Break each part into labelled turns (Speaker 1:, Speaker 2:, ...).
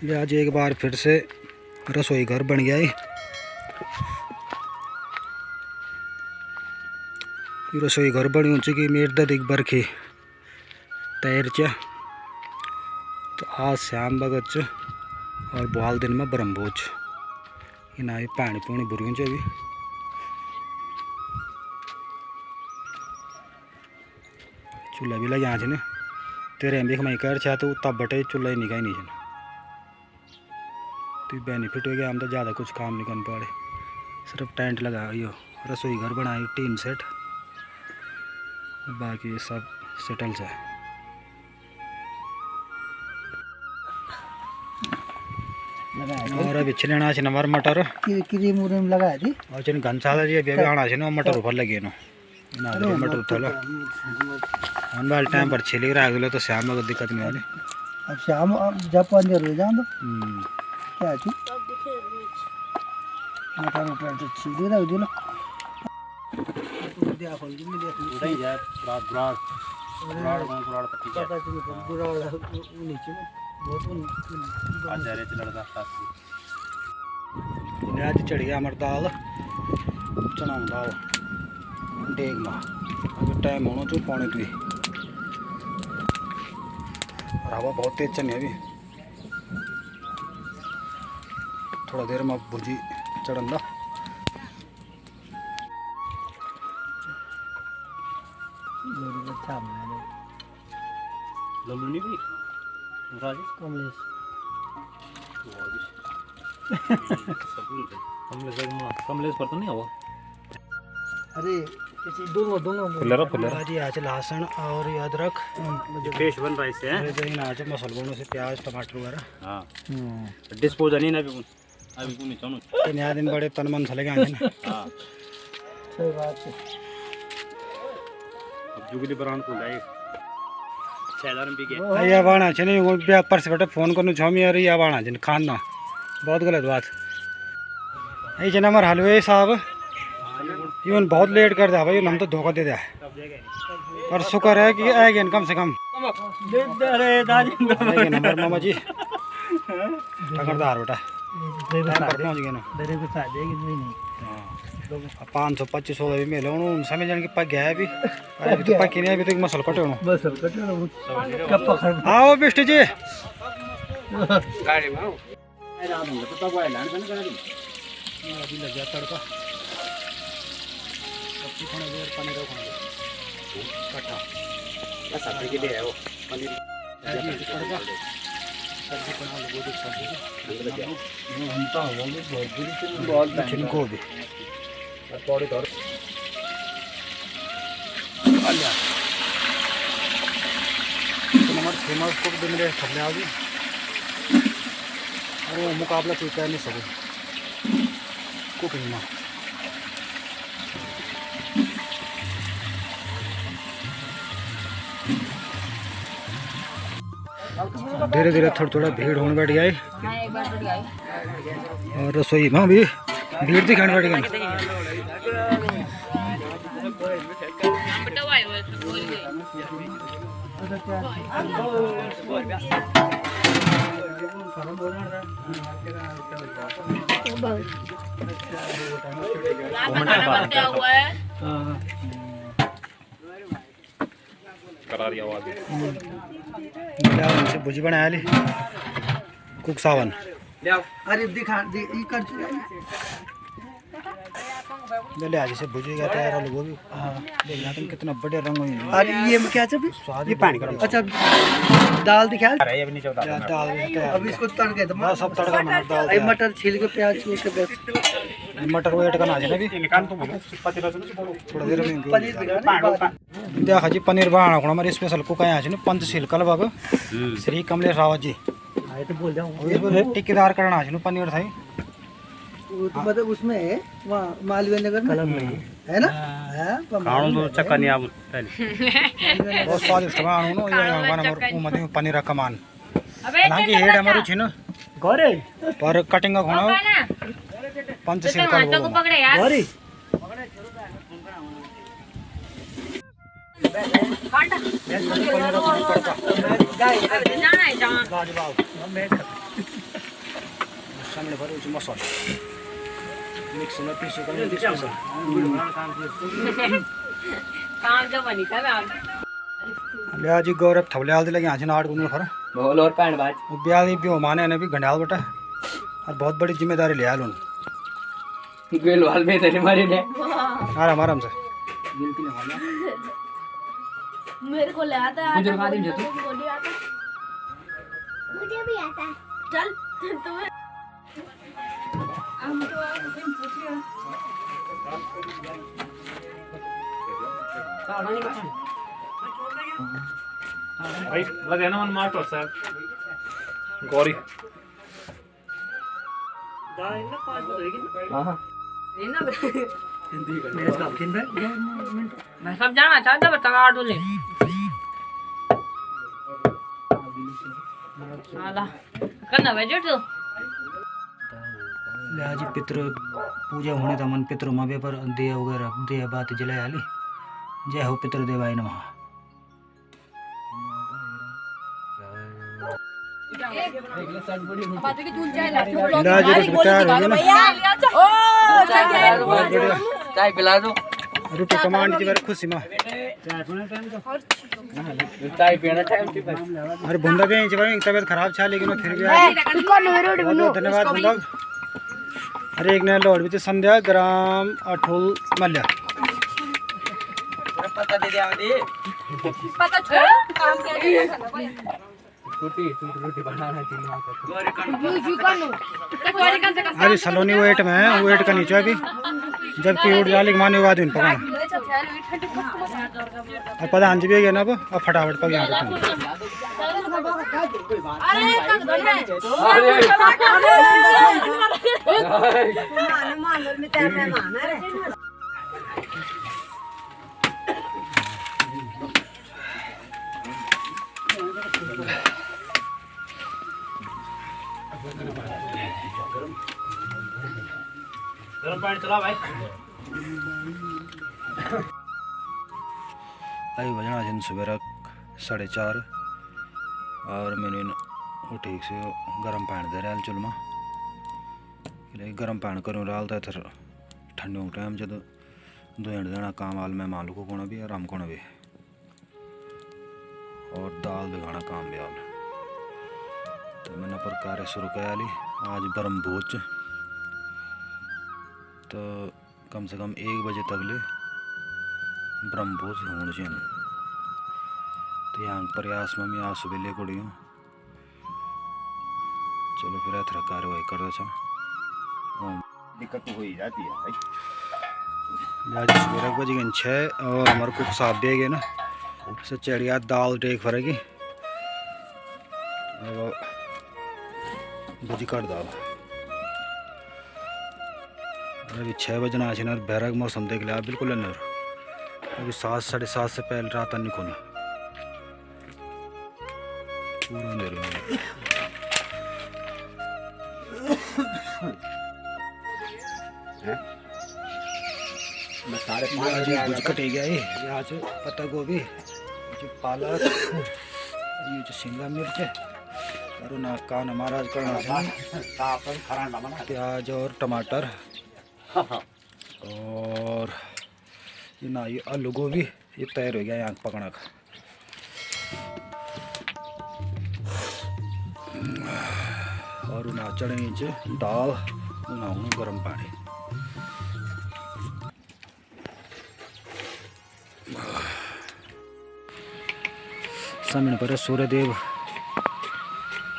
Speaker 1: ये आज एक बार फिर से रसोई घर बन गया है। रसोई घर बनी हो चुकी मेर दिख बरखी तैर च तो आज शाम भगत च और बुहाल दिन में ब्रह्मभोज इना पानी पूनी बुरी च अभी चूल्हा भी लगे आज ने तेरे भी कमाई कर छा तो तब बटे चूल्हा ही निकाय नहीं छे तो बेनिफिट हो गया। हम तो ज़्यादा कुछ काम नहीं करना पड़े, सिर्फ टेंट लगा यो रसोई घर बनाई टीन सेट, बाकी सब सेटल है। और अभी छिलना छे नंबर मटर
Speaker 2: किरी मुरे में लगा दी
Speaker 1: और चन घनसाला जी अभी आना छे न मटर ऊपर लगे न ना मटर उठलो हम बाल टाइम पर छिली रह गेलो तो शाम में दिक्कत नहीं वाली।
Speaker 2: अब शाम जब पंजर हो जान तो क्या छी मटर ऊपर तो छिली रह दिलो दिया खोल दी मिले उड़ाई जा रात रात रात ठीक है बुरा नीचे बहुत आज जा रहे थे लड़का साथ
Speaker 1: आज चढ़ गया हमार दाल चना दाल डेग में अगर टाइम होना तो 2:45 और हवा बहुत तेज चलनी है अभी थोड़ा देर में भुर्जी चढ़न दा
Speaker 3: लल्लू नहीं भी राजेश
Speaker 2: कमलेश
Speaker 3: कमलेश पर तो नहीं हुआ।
Speaker 2: अरे किसी दोनों
Speaker 3: फुलर
Speaker 1: जी आज लहसुन और अदरक
Speaker 3: पेस्ट बन रहा है इससे हैं
Speaker 1: जो इन आज मसालों से प्याज टमाटर वगैरह
Speaker 3: हां डिस्पोज नहीं ना अभी को नहीं चाहूं
Speaker 1: तो नया दिन बड़े तन मन चले गए ना।
Speaker 3: हां
Speaker 2: सही बात है।
Speaker 3: अब जुगली ब्रांड को लाए 6000 रुपए के
Speaker 1: या बाणा छे नहीं पे पर से बेटा फोन करनु छमी यार या बाणा जन खाना बहुत गलत बात है। ये नंबर हलवे साहब यून बहुत लेट कर दिया भाई हम तो धोखा दे दिया पर शुक्र है कि आएगा कम से कम नंबर मामा जी ठकरदार बेटा टाइम पर पहुंच गए ना 525 भी मिले हूँ समझ जाने की पक गया है अभी अभी तो पकी नहीं अभी तो मसल कटे आओ बिष्ट जी
Speaker 3: गाड़ी में तो तब आए लैंड करने गाड़ी
Speaker 1: अभी लग गया तड़का सब्जी खाने देर पनीर खाने कटा
Speaker 3: बस आप के लिए है वो पनीर
Speaker 1: तड़का सब्जी बना लो गोभी सब्जी
Speaker 3: हम तो बहुत
Speaker 1: छिलको भी
Speaker 3: पौड़ी धर
Speaker 1: आलिया तो नंबर फेमस को भी मिले खबले आ गई और वो मुकाबला कोई कर नहीं सको कुकिंग में धीरे धीरे थोड़ा थोड़ा भीड़ होने बैठ गया और रसोई में भी भीड़ दिखाने बैठ गई।
Speaker 3: करारी आवाज
Speaker 1: से भुजी बनाया ली कुक सावन
Speaker 2: अरे दिखा ये कर
Speaker 1: ले आज से भुजी गया था यार लोगों भी। हां देखना तुम कितना बढ़िया रंग हुई।
Speaker 2: अरे ये क्या चब
Speaker 1: स्वाद ये पानी गरम
Speaker 2: अच्छा दाल दिखा
Speaker 3: अरे अभी नहीं चौथा
Speaker 1: दाल
Speaker 2: अब इसको तड़के दो
Speaker 1: सब तड़का में दाल
Speaker 2: ये मटर छील के प्याज छील के बस
Speaker 1: मटर वेट करना है ना भी
Speaker 3: निकाल तो बोलो पति रचना
Speaker 1: थोड़ा देर में
Speaker 2: पनीर बिना
Speaker 1: देखा जी पनीर बनाना को हमारे स्पेशल कुक आया है पंचशील कलबाग श्री कमलेश रावत जी
Speaker 2: आए तो बोल जाऊं
Speaker 1: टिक्कीदार करना है पनीर था
Speaker 2: वो तो मतलब उसमें है वहाँ मालवीय नगर में है ना
Speaker 3: खाणो तो चक्का नहीं आप पहले
Speaker 1: बहुत स्वादिष्ट बनानो ये हमारा मधे पनीर का कमान हालांकि हेड हमारे छिन
Speaker 2: घरे
Speaker 1: पर कटिंग का खाना पंचशील कलबाग
Speaker 2: घरे
Speaker 1: पनीर का तड़का
Speaker 4: जाना है जहाँ
Speaker 1: लाजवाब सामने भरे मसाला मिक्स में पीसो का स्पेशल
Speaker 4: काम जो बनी था ना
Speaker 1: लिया जी गौरव थवले हाल दे लगे आज नाट गुन फर
Speaker 3: बोल और पैन बाज
Speaker 1: ब्याह भी माने ने भी घंडाल बेटा और बहुत बड़ी जिम्मेदारी लिया लून
Speaker 3: गेल वाल में तेरे मारे ने
Speaker 1: आराम आराम से
Speaker 3: गेल की वाला
Speaker 4: मेरे को ले आता है
Speaker 3: मुझे मालूम है तू
Speaker 4: बोली आता मुझे भी आता है चल तुम्हें हम तो पूछिए
Speaker 2: भाई लगे ना मन मास्टर साहब गौरी
Speaker 3: हां
Speaker 4: मैं सब जाना चाहता बता काट दो ले साला करना बेजो तो
Speaker 1: लिया जी पितृ पूजा होने था मन पितृ मवे पर दिया वगैरह दिया बात जलाए आली जय हो पितृ देवाय नमः
Speaker 3: चाय पिला दो
Speaker 1: रुपये कमांड की बारे खुशी में
Speaker 3: चाय पीना टाइम की
Speaker 1: अरे बुंदा भी नहीं तबीयत खराब था लेकिन फिर भी आज बहुत धन्यवाद बुंदा अरे एक नया लौट भी थी संध्या ग्राम अठोल मल्ल्या
Speaker 3: पता दे दिया दे
Speaker 4: पता छोड़ काम क्या
Speaker 3: रोटी बनाना चाहिए
Speaker 1: अभी सलोनी वेट में है वेट का नीचे अभी जबकि उठ जाली माने बाद में पकड़ा और प्रधान जी भी गए ना अब फटाफट पक यहाँ
Speaker 2: गरम पानी चला भाई
Speaker 1: अभी बजना जिन सवेरा 4:30 और मैंने वो ठीक से गर्म पानी दे रहा चुल में गर्म पानी करूँ डाल था इधर ठंडे टाइम जब 2 देना काम आल में मालू को कोना भी आराम कोना भी और दाल भिगाना काम भी आल तो मैंने प्रकार शुरू किया ली आज ब्रह्म भोज तो कम से कम 1 बजे तक ले ब्रह्म भोज होने चाहिए तो यहाँ प्रयास में मैं आज सुबह ले कोड़ी हूँ चलो फिर थोड़ा कार्रवाई कर रहा
Speaker 5: दिक्कत तो हो ही जाती है भाई
Speaker 1: आज सुबह 1 बजे 6 और हमारे कुक साहब भी गए ना से चढ़िया दाल टेक फरेगी बुझी काट दाल अभी 6 बजे ना आज बैरक मौसम देख लिया बिल्कुल नहीं अभी 7 साढ़े 7 से पहले रात नहीं खोना पूरा अंधेरा
Speaker 5: सारे
Speaker 1: आज भुज कटे गया ये आज पत्ता गोभी जो पालक ये जो शिमला मिर्च और ना कान हमारा करना प्याज और टमाटर और ये ना ये आलू गोभी ये तैयार हो गया यहाँ पकना का और ना चढ़नी दाल ना गर्म पानी सामने पर सूर्यदेव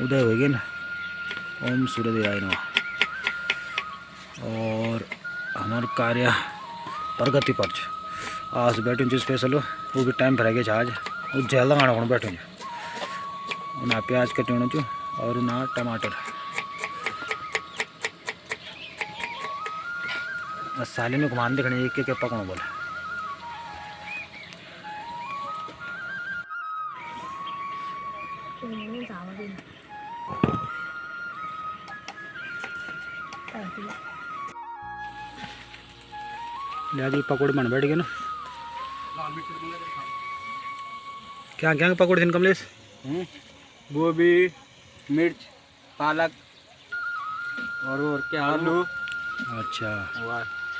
Speaker 1: उदय हो गए ना ओम सूर्यदेवाय नमः और हमारा कार्य प्रगति पर आज बैठूँ जो स्पेशल हो वो भी टाइम पर गया आज वो जेल लगाना पड़ा बैठूँ ना प्याज कटना चो और ना टमाटर साली में घुमान देखने एक एक पकड़ो बोले लिया जी पकौड़े बन बैठ गए ना क्या क्या पकौड़े थे कमलेश
Speaker 3: गोभी मिर्च
Speaker 2: पालक और क्या आलू।
Speaker 1: अच्छा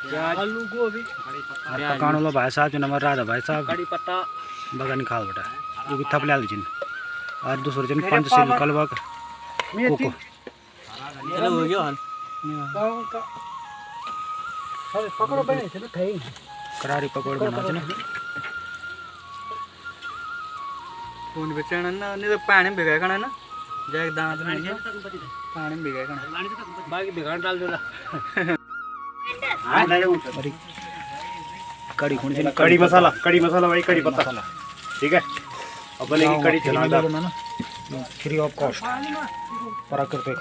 Speaker 2: प्याज आलू गोभी
Speaker 1: और पकाने वाला भाई साहब जो नंबर रहा भाई साहब
Speaker 2: कड़ी पत्ता
Speaker 1: बगन खाओ बेटा वो भी थप लिया जिन और दूसरे दिन पंचशील कलवा कोको
Speaker 2: चलो हो गया
Speaker 1: पकड़ो बने थे ना खाई करारी पकौड़े बना थे ना
Speaker 2: कौन बेचना ना नहीं तो पानी में भिगा करना ना जाके दांत में पानी में भिगा करना बाकी भिगाड़ डाल दो
Speaker 1: अरे कड़ी कौन सी
Speaker 5: कड़ी मसाला भाई, कड़ी पत्ता, ठीक है। अब बनेगी कड़ी चना
Speaker 1: फ्री ऑफ कॉस्ट प्राकृतिक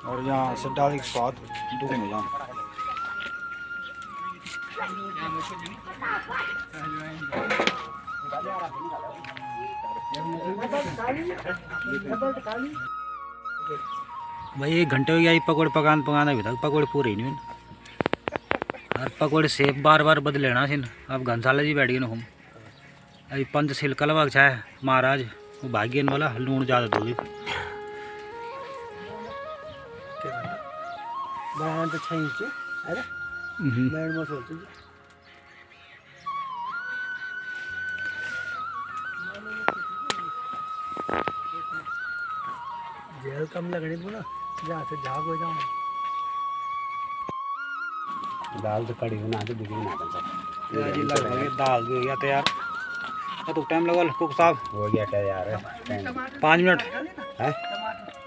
Speaker 1: और यहाँ से डाल के स्वाद दुगने जान भाई 1 घंटे हो गया पकौड़े पकाना अभी तक पकौड़े पूरे ही नहीं और पकौड़े सेब बार बार बदलेना सिन अब घनसाला जी बैठ गए ना हम अभी पंचशील कलवा चाहे महाराज वो भाग्यन वाला लूण ज़्यादा दूध
Speaker 2: जेल कम लगनी थी ना जहाँ से झाग हो जाऊँ
Speaker 3: दाल तो कड़ी बना के बिगड़ी ना
Speaker 1: जी लगभग दाल भी हो गया तैयार तो टाइम लगा कुक साहब
Speaker 3: हो गया क्या यार
Speaker 1: 5 मिनट
Speaker 3: है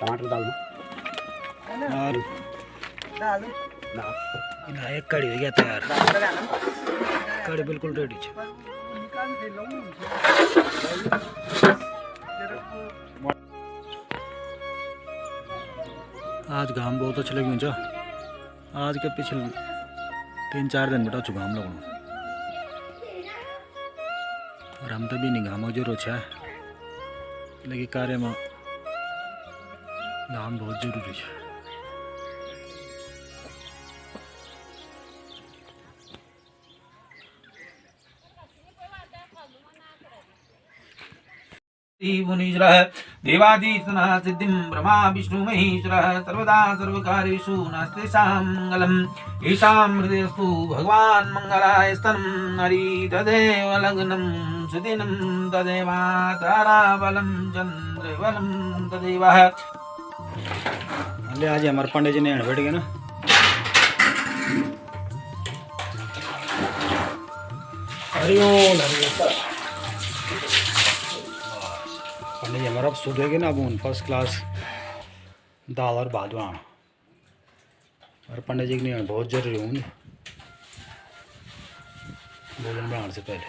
Speaker 3: टमाटर डाल दो
Speaker 1: और ना एक कड़ी हो गया तैयार कड़ी बिल्कुल रेडी है आज घाम बहुत अच्छा लगी हुन्छ आज के पिछले 3-4 दिन बेटा घाम लगना और हम तो भी नहीं घामो जरूर है लेकिन कार्य में घाम बहुत जरूरी है
Speaker 6: मुनीश्वरः देवादिसनः सिद्धिं ब्रह्मा विष्णु महेश्वरः सर्वदा सर्वकार्येषु नास्तेषां मङ्गलम् येषां हृदयस्तु भगवान् मङ्गलाय स्तनं हरि तदेव लग्नं सुदिनं तदेव ताराबलं चन्द्रबलं तदेव।
Speaker 1: अरे आज हमारे पंडित जी ने बैठ गए ना हरिओम पंडित जी हमारा अब सुधेगे ना अब उन फर्स्ट क्लास दाल और भात बनाना और पंडित जी की नहीं बहुत जरूरी हूँ भोजन बनाने से पहले।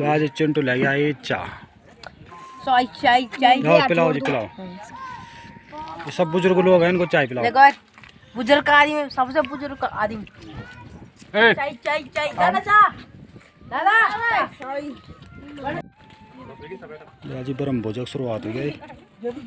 Speaker 1: आज चिंटू लग गया ये चाय जाओ पिलाओ जी पिलाओ ये सब बुजुर्ग लोग हैं इनको चाय पिलाओ।
Speaker 7: देखो बुजुर्ग आदमी सबसे बुजुर्ग आदमी चाय चाय चाय दादा दादा
Speaker 1: आज ही ब्रह्म भोजक शुरुआत हो गई। मिनट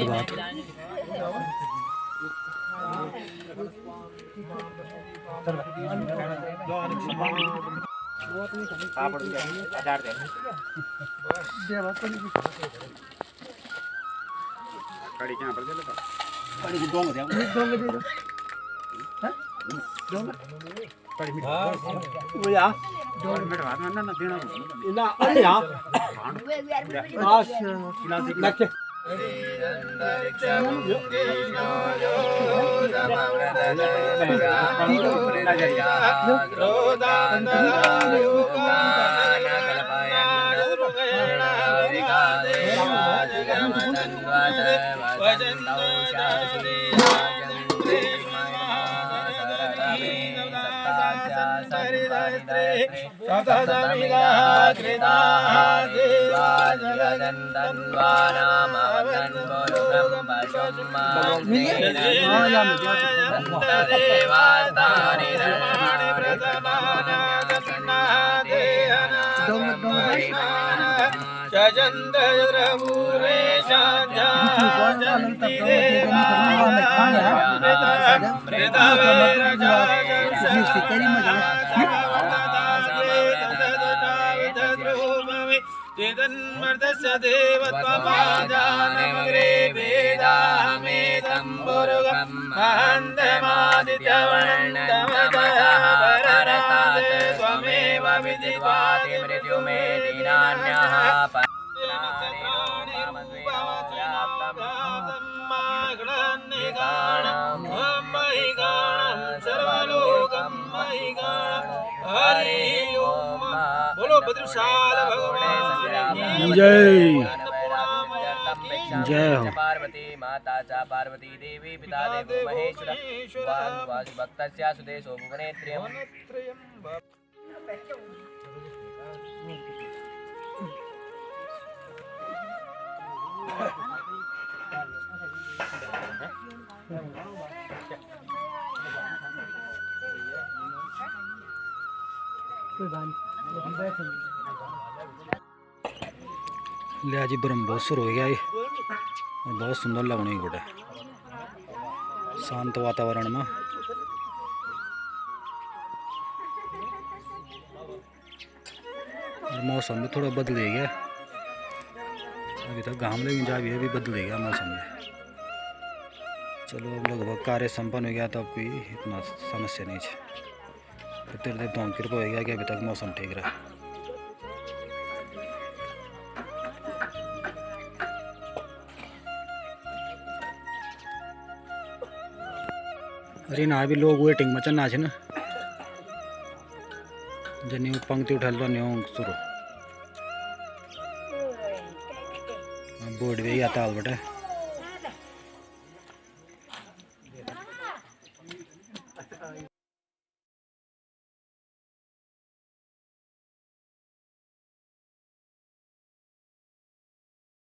Speaker 1: बाद
Speaker 5: कड़ी कहाँ पर
Speaker 3: पानी को डोंग दे
Speaker 7: डोंगे दे दो
Speaker 3: वो या
Speaker 2: मिनट बाद में ना देना
Speaker 3: ना अरे यार आज लक्ष्य
Speaker 6: चेतन्मर्दस्य देवत्वमाजानमग्रे वेदाहमेतं पुरुगं महन्तमादित्यवर्णन्तमतः त्वमेव विदित्वाति मृत्युमेति नान्यः बोलो बद्रशाल भगवान
Speaker 1: जय जय हो।
Speaker 3: पार्वती माता च पार्वती देवी पिता देवो महेश्वर भक्तस्य सुदेशो भुवनेत्र्यम्
Speaker 1: ले आज ब्रह्मोत्सव शुरू हो गया ये और बहुत सुंदर लगने गोटे शांत वातावरण में और मौसम भी थोड़ा बदल गया अभी तक घाम लेकिन जा भी है भी बदल गया मौसम में। चलो अब लगभग कार्य संपन्न हो गया तो अब कोई इतना समस्या नहीं है। तो तेरे देवताओं की कृपा हो गया कि अभी तक मौसम ठीक रहा। अरे ना भी लोग वेटिंग में चलना है ना जनी पंक्ति उठा लो न्यू शुरू बोर्ड भी आता बटे